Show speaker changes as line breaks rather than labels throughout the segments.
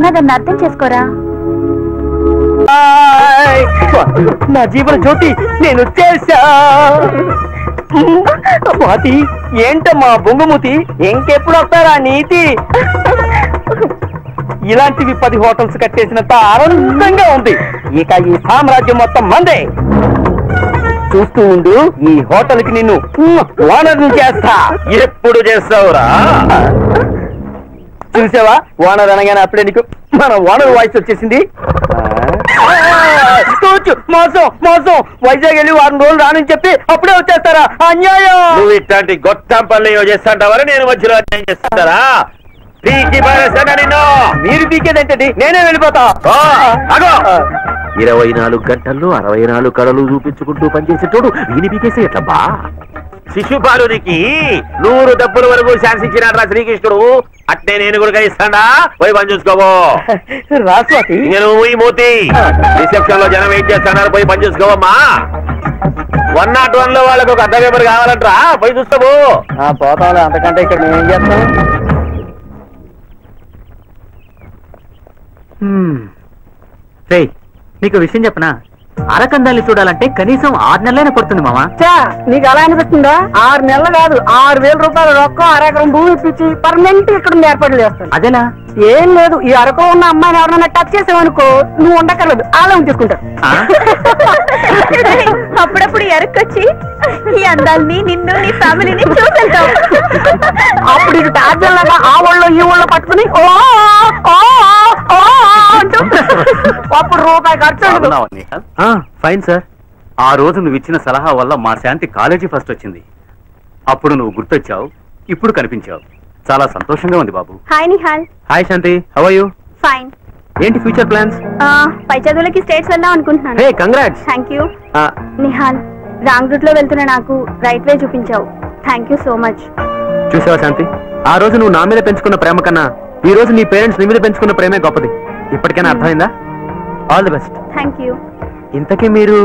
దాన్ని అర్థం చేసుకోరా.
నా జీవన జ్యోతి నేను చేశా. స్వాతి ఏంటమ్మా బొంగుమూతి, ఇంకెప్పుడు వస్తారా నీతి? ఇలాంటివి 10 హోటల్స్ కట్టేసినంత ఆనందంగా ఉంది. ఇక ఈ సామ్రాజ్యం మొత్తం మందే. చూస్తూ ఉండు, ఈ హోటల్ కి నిన్ను ఓనర్ చేస్తా.
ఎప్పుడు చేస్తావురా?
చూసావా, ఓనర్ అనగానే అప్పుడే నీకు మన ఓనర్ వాయిస్ వచ్చేసింది. మోసం మోసం, వైజాగ్ వెళ్ళి 4 రోజులు రానని చెప్పి అప్పుడే వచ్చేస్తారా? అన్యాయం.
నువ్వు ఇట్లాంటి గొట్టం పనులు చేస్తాంటావని నేను మధ్యలో అన్యాయం చేస్తారా? పీకి పారేస్తానా నిన్ను?
మీరు పీకేదేంటండి, నేనే వెళ్ళిపోతా.
24 గంటల్లో 64 కళలు చూపించుకుంటూ పనిచేసేటోడు వీని పీకేసి ఎట్లా బా? శిశుపాలునికి 100 డబ్బుల వరకు శాసించినాడు రా శ్రీకృష్ణుడు. అట్నే నేను కూడా ఇస్తాడా? పోయి పని చూసుకోవో.
రాస్వాతి,
నేను ఈ మూతి రిసెప్షన్ లో జనం వెయిట్ చేస్తున్నారు, పోయి పని చూసుకోవమ్మా. 101 లో వాళ్ళకు ఒక అర్ధ పేపర్ కావాలంటరా, పోయి చూస్తావు.
పోతాంలే, అంతకంటే ఇక్కడ నేనేం చేస్తాను?
నీకు విషయం చెప్పనా, అరకందాన్ని చూడాలంటే కనీసం 6 నెలలైనా పడుతుంది మామా.
నీకు అలా అనిపిస్తుందా? 6 నెలలు కాదు, 6,000 రూపాయలు రొక్కం, 1 ఎకరం భూమి ఇప్పించి పర్మనెంట్ ఇక్కడ ఏర్పాటు చేస్తాను.
అదేలా?
ఏం లేదు, ఈ అరకులో ఉన్న అమ్మాయిని ఎవరైనా టచ్ చేసావనుకో, నువ్వు ఉండక్కర్లేదు, అలా ఉంచేసుకుంటా.
అప్పుడప్పుడు ఎరక్కొచ్చి ఈ అందాల్ని, నిన్ను, నీ ఫ్యామిలీని చూసేద్దాం.
అప్పుడు ఇది టార్జన్ లాగా ఆ ఊళ్ళో ఈ ఊళ్ళో పట్టుకుని అంటూ అప్పుడు రూపాయి ఖర్చు.
Fine sir. ఆ రోజు నువ్వు ఇచ్చిన సలహా వల్ల మా శాంతి కాలేజీ ఫస్ట్ వచ్చింది. అప్పుడు నువ్వు గుర్తొచ్చావు, ఇప్పుడు కనిపించావు. చాలా సంతోషంగా ఉంది బాబు.
Hi Nihal.
Hi Shanti, how are you?
Fine.
ఏంటి ఫ్యూచర్ ప్లాన్స్?
పై చదువులకి స్టేట్స్ వెళ్దాం అనుకుంటున్నాను.
Hey congrats.
Thank you. Nihal, wrong route లో వెళ్తున్న నాకు రైట్ వే చూపించావు. Thank you so much.
చూసావా శాంతి, ఆ రోజు నువ్వు నా మీద పెంచుకున్న ప్రేమ కన్నా ఈ రోజు నీ పేరెంట్స్ నీ మీద పెంచుకున్న ప్రేమే గొప్పది. ఇప్పటికైనా అర్థమైందా? All the best.
Thank you.
ఇంతకీ మీరు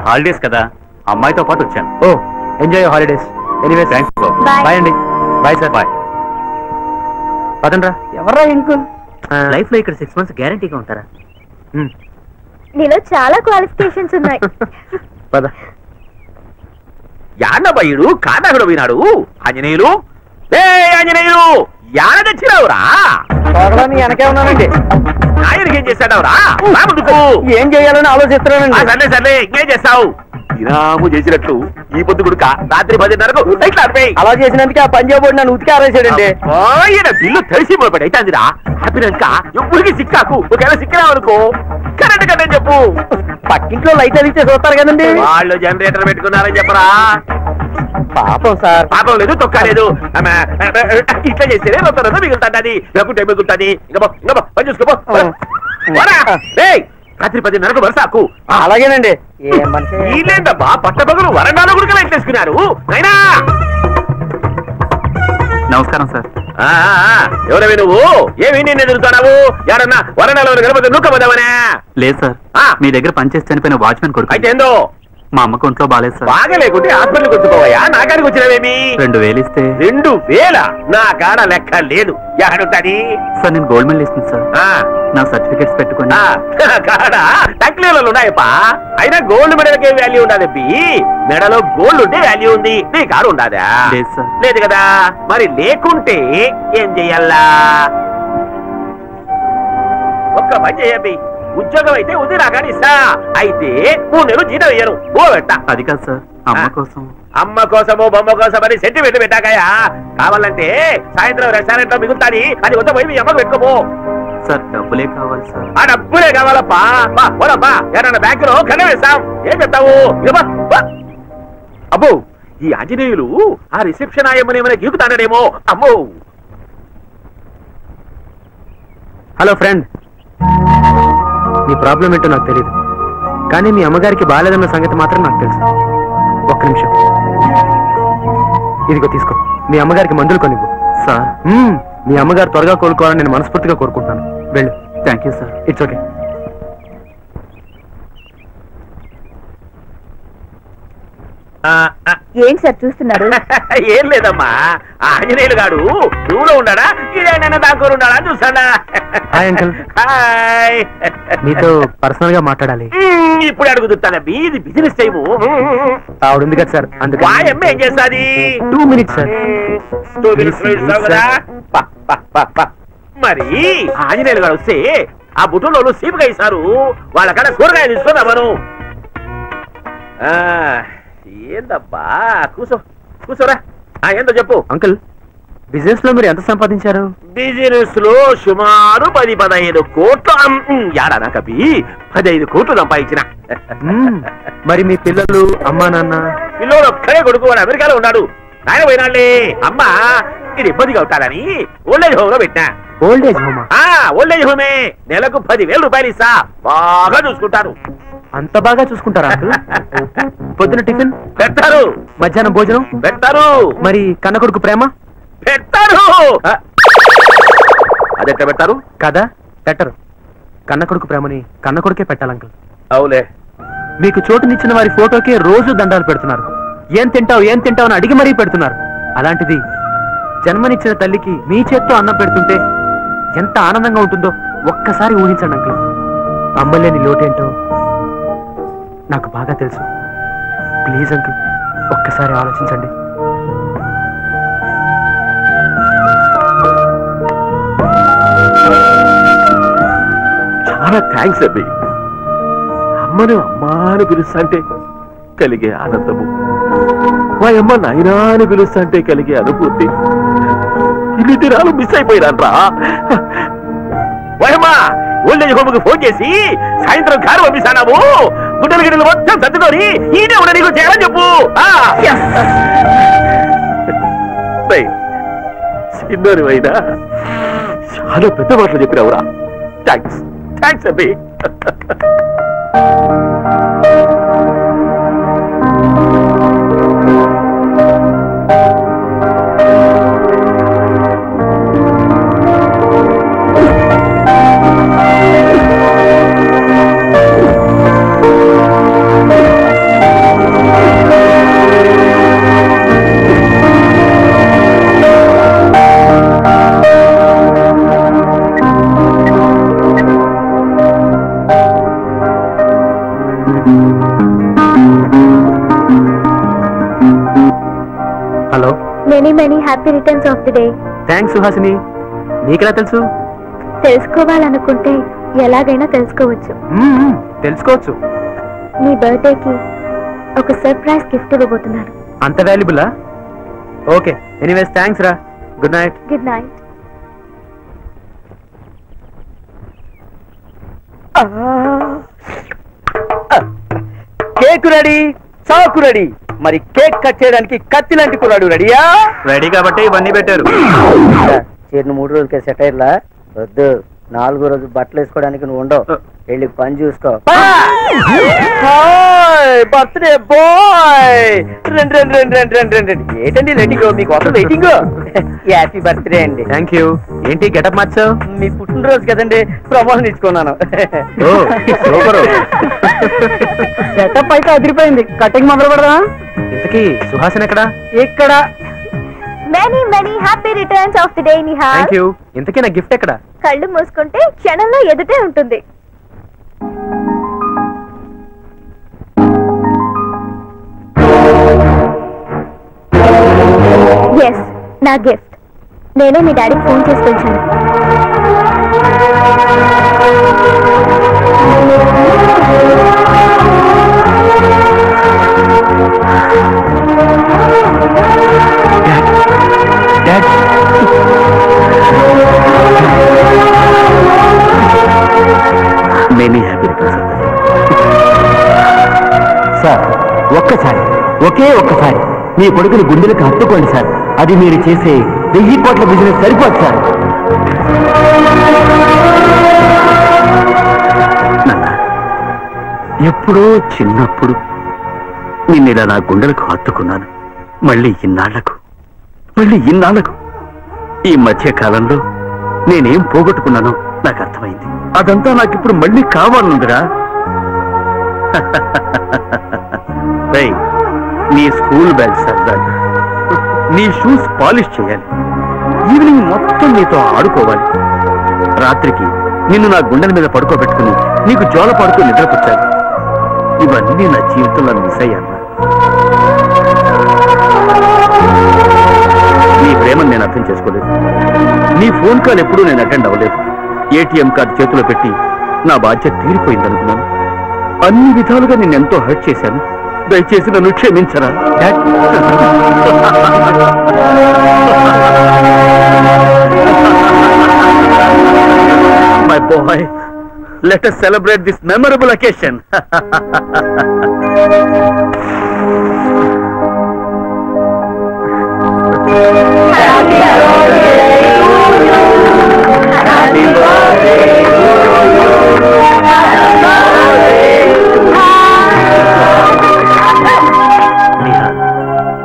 హాలిడేస్ కదా, అమ్మాయితో పాటు వచ్చాను. Oh, enjoy your holidays. Anyway thanks బాబు. బాయ్ అండి. Bye sir. బాయ్. పదండ్రా.
ఎవర్రా ఇంకో
లైఫ్ లో ఇక్కడ 6 months గ్యారంటీగా ఉంటారా?
నీలో చాలా క్వాలిఫికేషన్స్ ఉన్నాయి.
పద.
యానబయ్యుడు కానాగుడు పోయినాడు. ఆంజనేయులు, ఏ ఆంజనేయులు, యాన తెచ్చిరావురా?
వెనకే ఉన్నానండి.
ఆయనకి ఏం చేస్తాడవరా? ముందుకు
ఏం చేయాలని ఆలోచిస్తున్నానండి.
సర్లే సర్లే, ఇంకేం చేస్తావు? ఇనాము చేసినట్లు ఈ పొద్దు గుడుక రాత్రి 10:30కు లైట్లు ఆర్పేయి.
అలా చేసినందుకే ఆ పంజాబ్ నన్ను ఉతికి ఆరేసాడండి.
ఆయన బిల్లు తెలిసి మొదటి అయితాందిరా. ఆపినాక ఎవ్వరికి సిక్కాకు, ఒకవేళ సిక్కిరావనుకో కరెంట్ కట్టని చెప్పు.
పక్కింట్లో లైట్ అదిస్తే చూస్తారు కదండి.
వాళ్ళు జనరేటర్ పెట్టుకున్నారని చెప్పరా?
పాపం సార్.
పాపం లేదు, తొక్క లేదు. ఇట్లా చేస్తేనే రొంత మిగులుతుంది, లేకుంటే మిగులుతుంది. ఇంకా పని చూసుకో. రాత్రి 10:30కు వరసాకు.
అలాగేనండి.
వీళ్ళేంటబ్బా పట్టపగలు వరండాలో కూడా లైట్ వేసుకున్నారు. అయినా
నమస్కారం సార్.
ఎవరవి నువ్వు? ఏమి నేను ఎదురుతున్నావు? ఎవరన్నా వరండాలో గణపతి నూకపోదామనే?
లేదు సార్, మీ దగ్గర పనిచేసి చనిపోయిన వాచ్మెన్ కొడుకు.
అయితే ఏందో?
మా అమ్మకు ఒంట్లో బాగాలేదు సార్.
బాగా లేకుంటే హాస్పిటల్కి వచ్చుకోవయా. నా కాడికి వచ్చినవేమి?
2000 ఇస్తే.
2000? నా కాడ లెక్క లేదు. ఎక్కడుంటది
సార్? నేను గోల్డ్ మెడల్ ఇస్తుంది సార్. నా సర్టిఫికెట్స్ పెట్టుకుని.
కాడ టక్లీలలో ఉన్నాయప్పా. అయినా గోల్డ్ మెడల్కి ఏం వాల్యూ ఉండదు. మెడలో గోల్డ్ ఉంటే వాల్యూ ఉంది. నీ కాడు ఉండదా?
లేదు సార్.
లేదు కదా, మరి లేకుంటే ఏం చెయ్యాలా? ఒక్క పని చెయ్యబ్బి, ఉద్యోగం అయితే ఉంది నాకని ఇస్తా. అయితే 3 నెలలు జీతం ఇయ్యను. ఓ పెట్ట.
అది కాదు సార్, అమ్మ కోసం.
అమ్మ కోసమో బొమ్మ కోసం అని సెంటిమెంట్ పెట్టాకయా. కావాలంటే సాయంత్రం రెస్టారెంట్ లో మిగులుతాని, అది కొంత పోయి మీ అమ్మకు పెట్టుకోపో.
సార్ డబ్బులే కావాలి సార్.
ఆ డబ్బులే కావాలప్పా. పోదమ్మా, ఏమన్నా బ్యాంకులో కన్నా వేస్తాం. ఏం చెప్తావు? అబ్బో, ఈ ఆంజనేయులు ఆ రిసెప్షన్ ఆయమ్మనేమైనా గీకుతాడేమో. అమ్మో.
హలో ఫ్రెండ్, నీ ప్రాబ్లం ఏంటో నాకు తెలియదు, కానీ మీ అమ్మగారికి బాగాలేదన్న సంగతి మాత్రం నాకు తెలుసు. ఒక్క నిమిషం, ఇదిగో తీసుకో. మీ అమ్మగారికి మందులు కొనివ్వు. సార్, మీ అమ్మగారు త్వరగా కోలుకోవాలని నేను మనస్ఫూర్తిగా కోరుకుంటాను. వెళ్ళు. Thank you sir. It's okay.
ఏంటి సార్ చూస్తున్నారు?
ఏం లేదమ్మా, ఆంజనేయులు గాడు నువ్వులో ఉన్నాడా ఇదేనా దాంట్లో ఉన్నాడా చూసాడా?
Hi uncle.
హాయ్.
మీతో పర్సనల్ గా మాట్లాడాలి.
ఇప్పుడు అడుగుతానబ్బి, ఇది బిజినెస్ టైము.
ఆవిడ ఉంది కదా సార్, అందుకే
వాయమ్మ ఏం చేస్తాది?
2 minutes సార్.
2 minutes లో ఇస్తావు కదా? మరి ఆంజనేయులు గారు వస్తే ఆ బుట్టలో సీపుగా ఇస్తారు, వాళ్ళ కాడ కూరగాయలు తీసుకున్నా మనం. ఏందబ్బా, కూర్చోరా. ఏందో చెప్పు
అంకుల్. బిజినెస్ లో మీరు ఎంత సంపాదించారు?
బిజినెస్ లో సుమారు 10-15 కోట్లు. యాడా కవి 15 కోట్లు సంపాదించిన.
మరి మీ పిల్లలు, అమ్మా నాన్న?
పిల్లలు ఒక్కడే కొడుకు, వాడు అమెరికాలో ఉన్నాడు. ఆయన పోయినాళ్ళే. అమ్మ ఇది ఇబ్బందిగా ఉంటాడని ఓల్డేజ్ హోమ్ లో పెట్టినా.
ఓల్డేజ్ హోమా?
ఓల్డేజ్ హోమే. నెలకు 10,000 రూపాయలు ఇస్తా, బాగా చూసుకుంటారు.
అంత బాగా చూసుకుంటారా అంకుల్? పొద్దున టిఫిన్
పెడతారు,
మధ్యాహ్నం భోజనం
పెడతారు,
మరి కన్న కొడుకు ప్రేమ
పెడతారు. అదెట్ట పెడతారు?
కదా, పెట్టరు. కన్న కొడుకు ప్రేమని కన్న కొడుకే పెట్టాలి అంకుల్.
అవులే.
మీకు చోటునిచ్చిన వారి ఫోటోకే రోజు దండాలు పెడుతున్నారు. ఏం తింటావు అని అడిగి మరీ పెడుతున్నారు. అలాంటిది జన్మనిచ్చిన తల్లికి మీ చేత్తో అన్నం పెడుతుంటే ఎంత ఆనందంగా ఉంటుందో ఒక్కసారి ఊహించండి అంకుల్. అమ్మలేని లోటేంటో నాకు బాగా తెలుసు. ప్లీజ్ అంకుల్, ఒక్కసారి ఆలోచించండి.
చాలా థ్యాంక్స్ అబ్బి. అమ్మను అమ్మా అని పిలుస్తాంటే కలిగే ఆనందము, మా అమ్మ నాయనా అని పిలుస్తాంటే కలిగే అనుభూతి, ఇన్ని దినాలు మిస్ అయిపోయినాన్రా. వయమ్మా, ఓల్డేజ్ హోమ్ కి ఫోన్ చేసి సాయంత్రం కారు పంపిస్తానాము. గుడ్డలు గిడ్డలు మొత్తం సర్దుకొని ఈయనే ఉండ నీకు చేయాలని చెప్పు. చిన్నోని అయినా చాలా పెద్ద మాటలు చెప్పినావురా. థ్యాంక్స్ అబ్బి.
Hello.
Many happy returns of the day.
Thanks Suhasini. నీకెలా తెలుసు?
తెలుసుకోవాలనుకుంటే ఎలాగైనా తెలుసుకోవచ్చు.
తెలుసుకోవచ్చు.
మీ బర్త్డేకి ఒక సర్ప్రైజ్ గిఫ్ట్ ఇవ్వబోతున్నాను.
అంత వాల్యుబులా? ఓకే, ఎనీవేస్ థ్యాంక్స్ రా. Good night.
Good night.
Cake ready, చాకు రెడీ. మరి కేక్ కట్ చేయడానికి కత్తి లాంటి కుర్రాడు రెడీయా?
రెడీ కాబట్టి ఇవన్నీ పెట్టారు.
చేరిన 3 రోజులకే సెట్ అయ్యలా? వద్దు, 4వ రోజు బట్టలు వేసుకోవడానికి నువ్వు ఉండవు. వెళ్ళి పని చూసుకో. బర్త్డే బాయ్, రండి. ఏంటండి రెడీగో, మీకోసం వెయిటింగ్. హ్యాపీ బర్త్డే అండి.
Thank you. ఏంటి గెటప్ మార్చావు?
మీ పుట్టినరోజు కదండి, ప్రమోషన్ ఇచ్చుకున్నాను. సెటప్ అయితే అదిరిపోయింది. కటింగ్ మొదలు పెడదా?
ఇంతకీ సుహాసిని ఎక్కడా?
ఇక్కడ.
Many happy returns of the day Nihal.
Thank you. ఇంతకీ నా గిఫ్ట్ ఎక్కడా?
కళ్ళు మూసుకుంటే క్షణంలో ఎదుటే ఉంటుంది. ఎస్, నా గిఫ్ట్. నేను మీ డాడీకి ఫోన్ చేసి పిలిచాను.
సార్, ఒకే ఒక్కసారి మీ కొడుకుని గుండెలకు హత్తుకోండి సార్. అది మీరు చేసే 1000 కోట్ల బిజినెస్ సరిపోదు సార్.
ఎప్పుడో చిన్నప్పుడు నిన్నిలా నా గుండెలకు హత్తుకున్నాను. మళ్ళీ ఇన్నాళ్లకు ఈ మధ్య కాలంలో నేనేం పోగొట్టుకున్నానో నాకు అర్థమైంది. అదంతా నాకిప్పుడు మళ్ళీ కావాలనుందిరా.
నీ స్కూల్ బ్యాగ్ సర్దాలి, నీ షూస్ పాలిష్ చేయాలి, ఈవినింగ్ మొత్తం నీతో ఆడుకోవాలి, రాత్రికి నిన్ను నా గుండెల మీద పడుకోబెట్టుకుని నీకు జోల పడుతూ నిద్రపుచ్చాలి. ఇవన్నీ నా జీవితంలో మిస్ అయ్యాను. నీ ప్రేమను నేను అర్థం చేసుకోలేదు. నీ ఫోన్ కాల్ ఎప్పుడూ నేను అటెండ్ అవ్వలేదు. ఏటీఎం కార్డు చేతిలో పెట్టి నా బాధ్యత తీరిపోయిందనుకున్నాను. అన్ని విధాలుగా నిన్నెంతో హర్ట్ చేశాను. దయచేసి నన్ను క్షమించరా. My boy, let us celebrate this memorable occasion.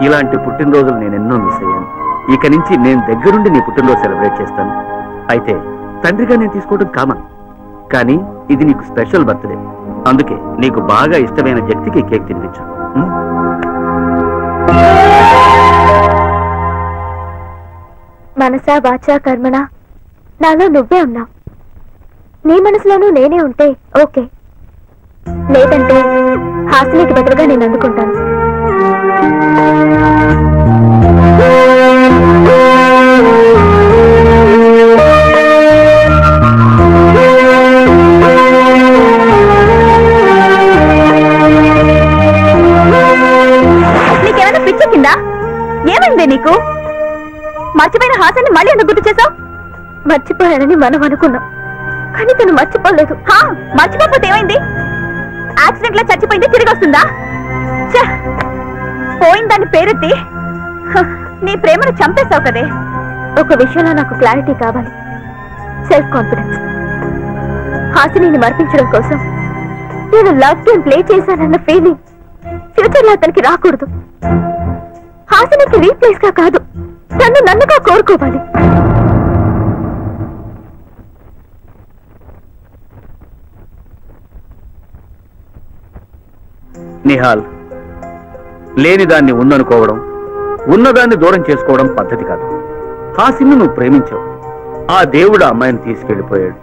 ఇలాంటి పుట్టినరోజులు నేను ఎన్నో మిస్ అయ్యాను. ఇక నుంచి నేను దగ్గరుండి నీ పుట్టినరోజు సెలబ్రేట్ చేస్తాను. అయితే తండ్రిగా నేను తీసుకోవడం కామన్, కానీ ఇది నీకు స్పెషల్ బర్త్డే. అందుకే నీకు బాగా ఇష్టమైన వ్యక్తికి కేక్ తినిపించు.
మనసా వాచా కర్మణ నాలో నువ్వే ఉన్నావు. నీ మనసులోనూ నేనే ఉంటే ఓకే, లేదంటే హాసినికి బదులుగా నేను అందుకుంటాను. నీకేమైనా పిచ్చెక్కిందా? ఏమైందే నీకు? మర్చిపోయిన హాసాన్ని మళ్ళీ ఎందుకు గుర్తు చేశావు? మర్చిపోయానని మనం అనుకున్నాం, కానీ తను మర్చిపోలేదు. మర్చిపోతే ఏమైంది? యాక్సిడెంట్ లో చచ్చిపోయింది తిరిగి వస్తుందా? పోయిన దాన్ని పేరెత్తి నీ ప్రేమను చంపేశావు కదే. ఒక విషయంలో నాకు క్లారిటీ కావాలి, సెల్ఫ్ కాన్ఫిడెన్స్. హాసిని మర్పించడం కోసం నేను లవ్ గేమ్ ప్లే చేశానన్న ఫీలింగ్ ఫ్యూచర్ లో అతనికి రాకూడదు. హాసినికి రీప్లేస్ గా కాదు, తను నన్నుగా కోరుకోవాలి.
నిహాల్, లేని దాన్ని ఉందనుకోవడం, ఉన్నదాన్ని దూరం చేసుకోవడం పద్ధతి కాదు. హాసిని నువ్వు ప్రేమించావు, ఆ దేవుడు ఆ అమ్మాయిని తీసుకెళ్లిపోయాడు.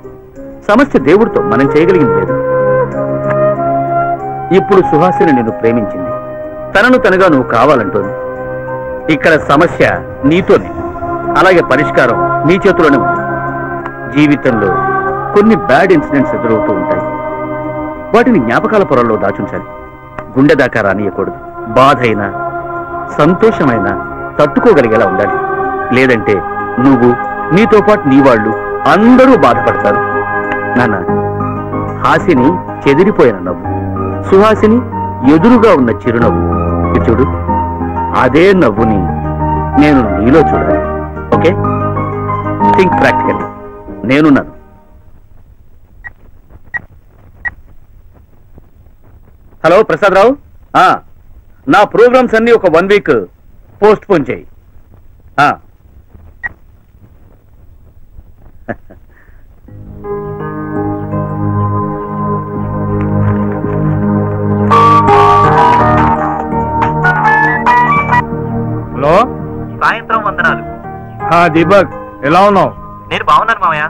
సమస్య దేవుడితో, మనం చేయగలిగింది లేదు. ఇప్పుడు సుహాసిని నిన్ను ప్రేమించింది, తనను తనగా నువ్వు కావాలంటోంది. ఇక్కడ సమస్య నీతోనే, అలాగే పరిష్కారం నీ చేతిలోనే ఉంది. జీవితంలో కొన్ని బ్యాడ్ ఇన్సిడెంట్స్ ఎదురవుతూ ఉంటాయి, వాటిని జ్ఞాపకాల పొరల్లో దాచుంచాలి, గుండె దాకా రానియకూడదు. బాధైనా సంతోషమైనా తట్టుకోగలిగేలా ఉండాలి, లేదంటే నువ్వు, నీతో పాటు నీ వాళ్ళు అందరూ బాధపడతారు. నాన్న, హాసిని చెదిరిపోయిన నవ్వు, సుహాసిని ఎదురుగా ఉన్న చిరునవ్వు, చూడు, అదే నవ్వుని నేను నీలో చూడాలి. Okay, think practically. నేనున్నాను. హలో ప్రసాద్ రావు, నా ప్రోగ్రామ్స్ అన్ని ఒక 1 వీక్ పోస్ట్ పోన్ చేయి.
హలో,
సాయంత్రం వందనాలు.
దీపక్, ఎలా ఉన్నావు?
నేను బాగున్నాను మామయ్య.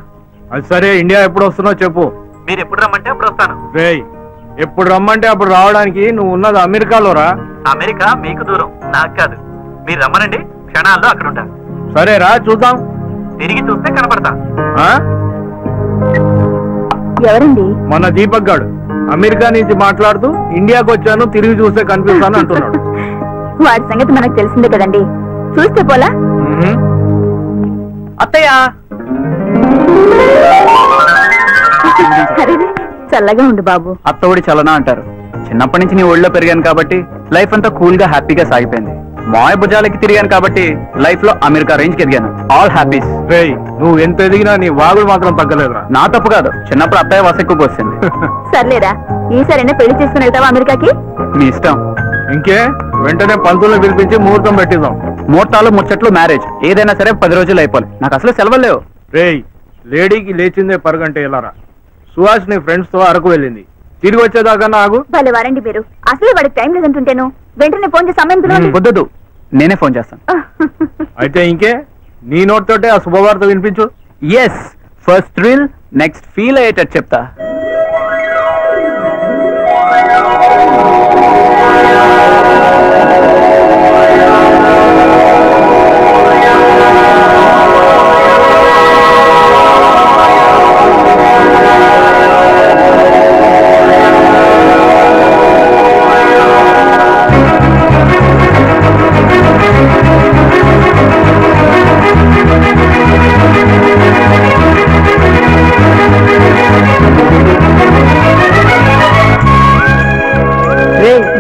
అది సరే, ఇండియా ఎప్పుడు వస్తున్నావు చెప్పు.
మీరు ఎప్పుడు రమ్మంటే అప్పుడు వస్తాను.
రేయ్, ఎప్పుడు రమ్మంటే అప్పుడు రావడానికి నువ్వు ఉన్నది అమెరికాలోరా.
అమెరికా మీకు దూరం, నాకు కాదు. మీరు రమ్మనండి, క్షణాల్లో అక్కడ ఉంటాను.
సరే రా, చూద్దాం.
తిరిగి చూస్తే కనపడతా.
ఎవరండి?
మన దీపక్ గాడు అమెరికా నుంచి మాట్లాడుతూ ఇండియాకి వచ్చాను, తిరిగి చూస్తే కనిపిస్తాను అంటున్నాడు.
వాడి సంగతి మనకు తెలిసిందే కదండి, చూస్తే పోలా.
అత్తయ్య,
చల్లగా ఉండు బాబు.
అత్తోడి చలనా అంటారు. చిన్నప్పటి నుంచి నీ ఒళ్ళో పెరిగాను కాబట్టి లైఫ్ అంతా కూల్ గా హ్యాపీగా సాగిపోయింది. మాయ భుజాలకి తిరిగాను కాబట్టి లైఫ్ లో అమెరికా రేంజ్ కి ఎదిగాను. All happies.
రేయ్, నువ్వు ఎంత ఎదిగినా నీ వాగులు మాత్రం తగ్గలేదురా.
నా తప్పు కాదు, చిన్నప్పుడు అత్తయ్య వసెక్కువ వచ్చింది.
సర్లేరా, ఈసారైనా పెళ్లి చేసుకుని వెళ్తావా అమెరికాకి?
మీ ఇష్టం.
ఇంకే, వెంటనే పంతులను పిలిపించి ముహూర్తం పెట్టిద్దాం.
ముహూర్తాలు, ముచ్చట్లు, మ్యారేజ్ ఏదైనా సరే 10 రోజులు అయిపోవాలి. నాకు అసలు సెలవులు లేవు.
రేయ్, లేడీకి లేచిందే పరగంటే ఎలారా? సుహాస్ నీ ఫ్రెండ్స్ తో అరకు వెళ్ళింది, తిరిగి వచ్చేదాకా నాకు
భలే వారండి మీరు. అసలే వాడికి టైం లేదంటుంటేను వెంటనే ఫోన్ చేసి సమయంలో
వద్దు, నేనే ఫోన్ చేస్తాను.
అయితే ఇంకే నీ నోట్ తోటే ఆ శుభవార్త వినిపించు.
Yes, first thrill next feel అయ్యేటట్టు చెప్తా.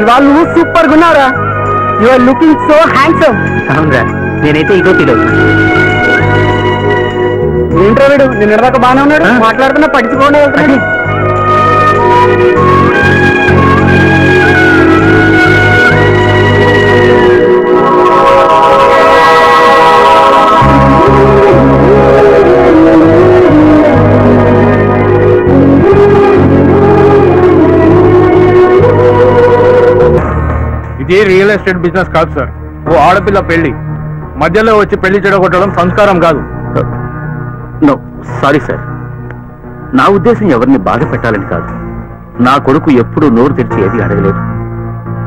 ఇవాళ నువ్వు సూపర్ గా ఉన్నావురా. You are looking so handsome. అవునరా, నేనైతే ఇదో ఫీల్ అవుతున్నా. ఏంట్రా వీడు నిన్నదాకా బాగానే ఉన్నాడు, మాట్లాడుతున్నా పట్టించుకోండి.
ఇది రియల్ ఎస్టేట్ బిజినెస్ కాదు సార్. ఓ ఆడపిల్ల పెళ్లి మధ్యలో వచ్చి పెళ్లి చెడగొట్టడం సంస్కారం కాదు.
నో సారీ సార్, నా ఉద్దేశం ఎవరిని బాధ పెట్టాలని కాదు. నా కొడుకు ఎప్పుడూ నోరు తెరిచి ఏది అడగలేదు.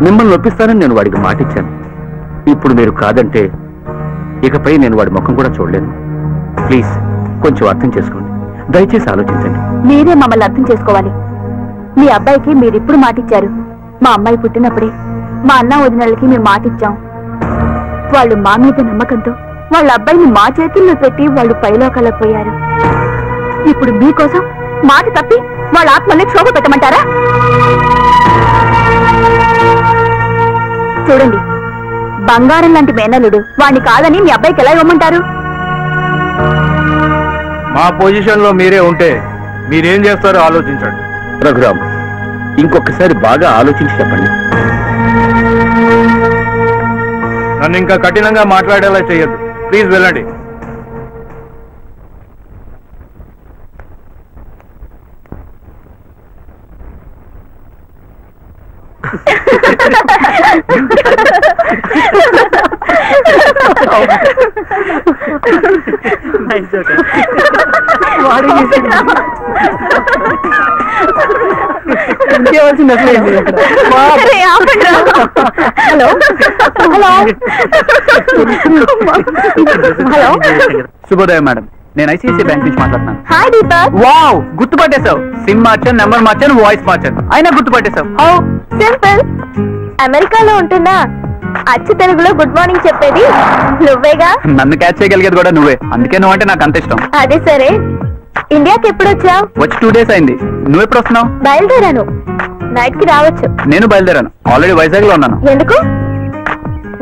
మిమ్మల్ని ఒప్పిస్తానని నేను వాడికి మాటిచ్చాను. ఇప్పుడు మీరు కాదంటే ఇకపై నేను వాడి ముఖం కూడా చూడలేను. ప్లీజ్ కొంచెం అర్థం చేసుకోండి, దయచేసి ఆలోచించండి.
మీరే మమ్మల్ని అర్థం చేసుకోవాలి. మీ అబ్బాయికి మీరిప్పుడు మాటిచ్చారు. మా అమ్మాయి పుట్టినప్పుడే మా అన్న వదినలకి మేము మాటిచ్చాం. వాళ్ళు మా మీద నమ్మకంతో వాళ్ళ అబ్బాయిని మా చేతుల్లో పెట్టి వాళ్ళు పైలోకాలకు పోయారు. ఇప్పుడు మీకోసం మాట తప్పి వాళ్ళ ఆత్మల్ని క్షోభ పెట్టమంటారా? చూడండి, బంగారం లాంటి మేనలుడు వాణ్ణి కాదని మీ అబ్బాయికి ఎలా ఇవ్వమంటారు?
మా పొజిషన్ లో మీరే ఉంటే మీరేం చేస్తారో ఆలోచించండి.
రఘురామ్, ఇంకొకసారి బాగా ఆలోచించి చెప్పండి.
నన్ను ఇంకా కఠినంగా మాట్లాడేలా చేయొద్దు. ప్లీజ్ వెళ్ళండి.
హలో హలో హలో,
శుభోదయం మేడం, నేను ఐసిఐసిఐ బ్యాంక్ నుంచి మాట్లాడుతున్నాను.
హాయ్ దీపక్.
వావ్, గుర్తుపట్టేశావు. సిమ్ మార్చాను, నెంబర్ మార్చాను, వాయిస్ మార్చాను, అయినా గుర్తుపట్టేశావు.
How simple. అమెరికాలో ఉంటున్నా అచ్చు తెలుగులో గుడ్ మార్నింగ్ చెప్పేది నువ్వేగా.
నన్ను క్యాచ్ చేయగలిగేది కూడా నువ్వే, అందుకే నువ్వు అంటే నాకు అంత ఇష్టం.
అదే సరే, ఇండియాకి ఎప్పుడు వచ్చావు?
వచ్చి 2 days అయింది. నువ్వు ఎప్పుడు వస్తున్నావు?
బయలుదేరాను, నైట్ కి రావచ్చు.
నేను బయలుదేరాను, ఆల్రెడీ వైజాగ్ లో ఉన్నాను.
ఎందుకు?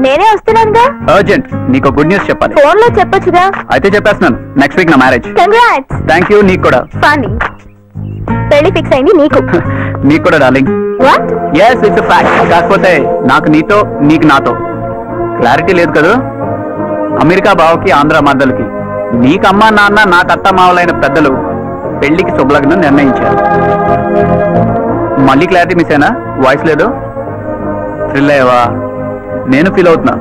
నేనే వస్తున్నానుగా.
అర్జెంట్, నీకు గుడ్ న్యూస్ చెప్పాలి.
ఫోన్ లో చెప్పొచ్చుగా.
అయితే చెప్పేస్తున్నాను, నెక్స్ట్ వీక్ నా మ్యారేజ్.
కంగ్రాట్స్.
Thank you. నీకు కూడా.
ఫనీ, పెళ్లి ఫిక్స్ అయింది నీకు.
నీకు కూడా darling.
What?
Yes, it's fact. కాకపోతే నాకు నీతో, నీకు నాతో క్లారిటీ లేదు కదా. అమెరికా బావకి ఆంధ్ర మద్దలకి నీకు అమ్మా నాన్న, నాకు అత్త మావలైన పెద్దలు పెళ్లికి శుభలగ్నం నిర్ణయించారు. మళ్ళీ క్లారిటీ మిస్ అయినా? వాయిస్ లేదు. థ్రిల్ అయ్యావా? నేను ఫీల్ అవుతున్నా.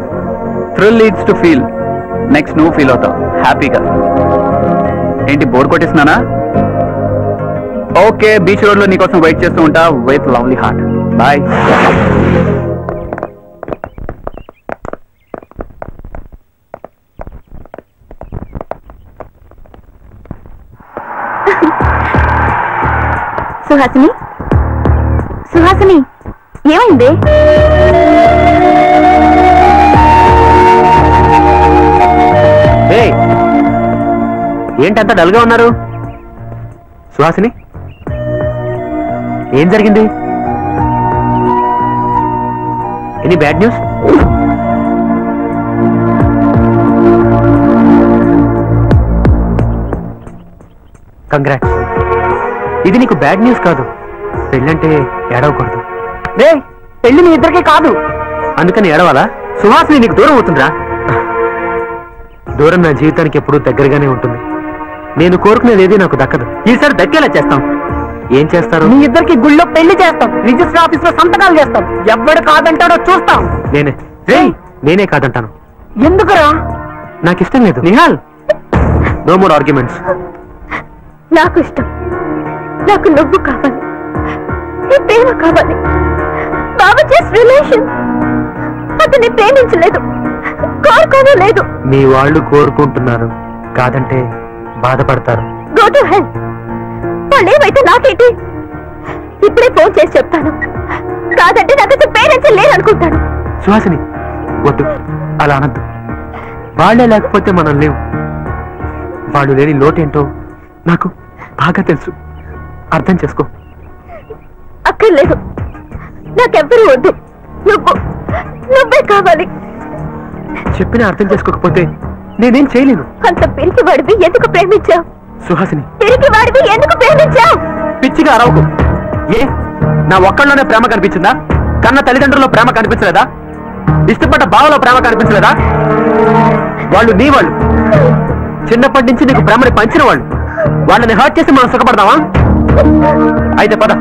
Thrill leads to feel. Next నువ్వు ఫీల్ అవుతావు హ్యాపీగా. ఏంటి బోర్ కొట్టేస్తున్నానా? ఓకే, బీచ్ రోడ్ లో నీకోసం వెయిట్ చేస్తూ ఉంటా. With lovely heart. Bye.
Suhasini, Suhasini, ఏమైంది?
ఏంటంత డల్గా ఉన్నారు? సుహాసిని, ఏం జరిగింది? Any bad news? కంగ్రాట్స్. ఇది నీకు బ్యాడ్ న్యూస్ కాదు. పెళ్ళంటే ఏడవకూడదు. రే, పెళ్లి మీ ఇద్దరికే కాదు, అందుకని ఏడవాలా? సుహాసిని నీకు దూరం అవుతుందిరా. దూరం నా జీవితానికి ఎప్పుడూ దగ్గరగానే ఉంటుంది. నేను కోరుకునేది ఏది నాకు దక్కదు. ఈసారి దక్కేలా చేస్తాం. ఏం చేస్తారు?
మీ ఇద్దరికి గుళ్ళో పెళ్లి చేస్తాం, రిజిస్టర్ ఆఫీస్ లో సంతకాలు చేస్తాం, ఎవడు కాదంటాడో చూస్తాం.
నేనే కాదంటాను.
ఎందుకురా?
నాకు ఇష్టం లేదు. Nihal, no more arguments.
నాకు ఇష్టం. నాకు నువ్వు కావాలి, నీ ప్రేమ కావాలి. బాబు జస్ట్ రిలేషన్. అతన్ని ప్రేమించలేదు, కోరుకోను లేదు.
మీ వాళ్ళు కోరుకుంటున్నారు, కాదంటే బాధపడతారు.
Go to hell. వాళ్ళేమైతే నాకేంటి? ఇప్పుడే ఫోన్ చేసి చెప్తాను, కాదంటే నాకు అసలు పేరెంట్స్ లేరనుకుంటాను.
సుహాసిని, వద్దు, అలా అనద్దు. వాళ్లే లేకపోతే మనం లేవు. వాళ్ళు లేని లోటేంటో నాకు బాగా తెలుసు. అర్థం చేసుకో.
అక్కర్లేదు, నాకెవ్వరూ వద్దు. నువ్వే కావాలి.
చెప్పినా అర్థం చేసుకోకపోతే నేనేం చేయలేను.
అంత పిరికి వాడివి ఎందుకు ప్రేమించావు?
సుహాసిని,
పిరికి వాడివి ఎందుకు ప్రేమించావు?
పిచ్చిగా అరవకు. ఏ, నా ఒక్కళ్ళలోనే ప్రేమ కనిపించిందా? కన్న తల్లిదండ్రుల్లో ప్రేమ కనిపించలేదా? ఇష్టపడ్డ భావలో ప్రేమ కనిపించలేదా? వాళ్ళు నీ వాళ్ళు, చిన్నప్పటి నుంచి నీకు ప్రేమని పంచిన వాళ్ళు. వాళ్ళని హర్ట్ చేసి మనం సుఖపడదామా? అయితే పద,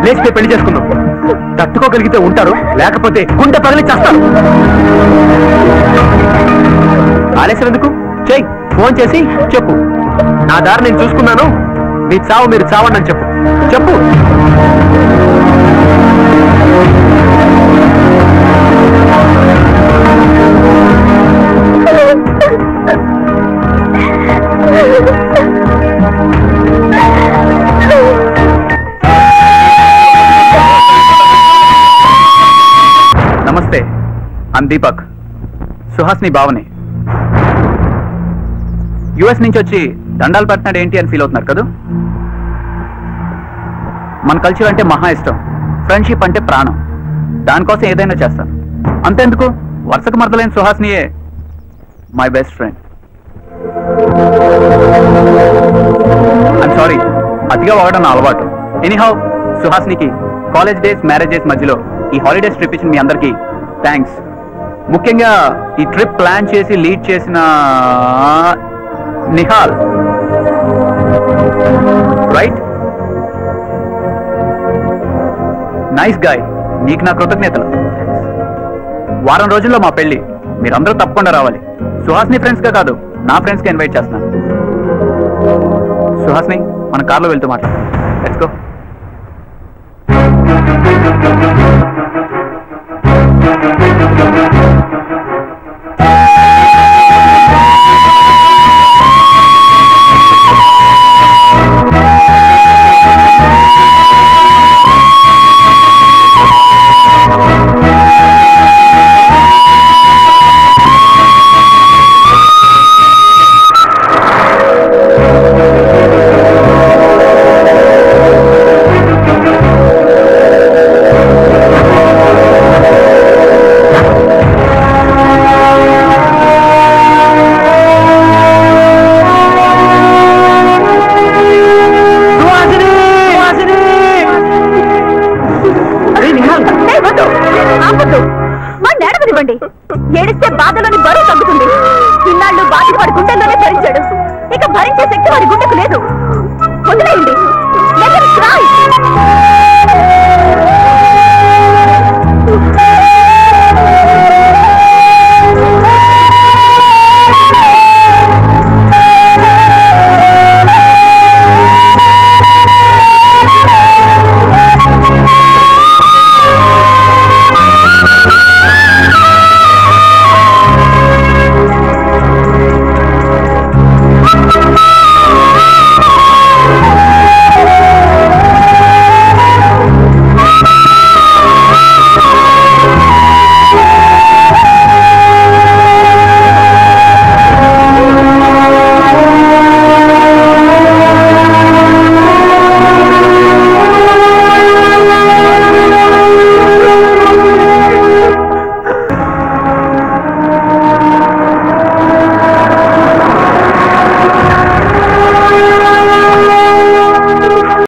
లేచిపోయి పెళ్లి చేసుకుందాం. తట్టుకోగలిగితే ఉంటారు, లేకపోతే గుండె పగిలి చేస్తారు. ఆలస్యం ఎందుకు? చెయ్యి, ఫోన్ చేసి చెప్పు, నా దారి నేను చూసుకున్నాను, మీ చావు మీరు చావండి చెప్పు. చెప్పు.
నమస్తే, ఐమ్ దీపక్, సుహాస్ని బావని. యుఎస్ నుంచి వచ్చి దండాలు పట్టినాడు ఏంటి అని ఫీల్ అవుతున్నారు కదా? మన కల్చర్ అంటే మహా ఇష్టం, ఫ్రెండ్షిప్ అంటే ప్రాణం. దానికోసం ఏదైనా చేస్తాను. అంతేందుకు, వరుసకు మరదలైన సుహాస్నియే my best friend. I'm sorry, అతిగా వాడడం నా అలవాటు. ఎనీహౌ, సుహాస్నికి కాలేజ్ డేస్, మ్యారేజ్ డేస్ మధ్యలో ఈ హాలిడేస్ ట్రిప్ ఇచ్చిన మీ అందరికీ థ్యాంక్స్. ముఖ్యంగా ఈ ట్రిప్ ప్లాన్ చేసి లీడ్ చేసిన నిహాల్, రైట్? నైస్ గాయ్, నీకు నా కృతజ్ఞతలు. వారం రోజుల్లో మా పెళ్లి, మీరందరూ తప్పకుండా రావాలి. సుహాస్ని ఫ్రెండ్స్గా కాదు, నా ఫ్రెండ్స్గా ఇన్వైట్ చేస్తున్నాను. సుహాస్ని, మన కార్లో వెళ్తూ మాట్లాడతాం. Let's go.
ఏడిస్తే బాధలోని బరువు తగ్గుతుంది. ఇన్నాళ్ళు బాధ వాడి గుండెల్లోనే భరించాడు, ఇక భరించే శక్తి వాడి గుండెకు లేదు. వదిలేయండి.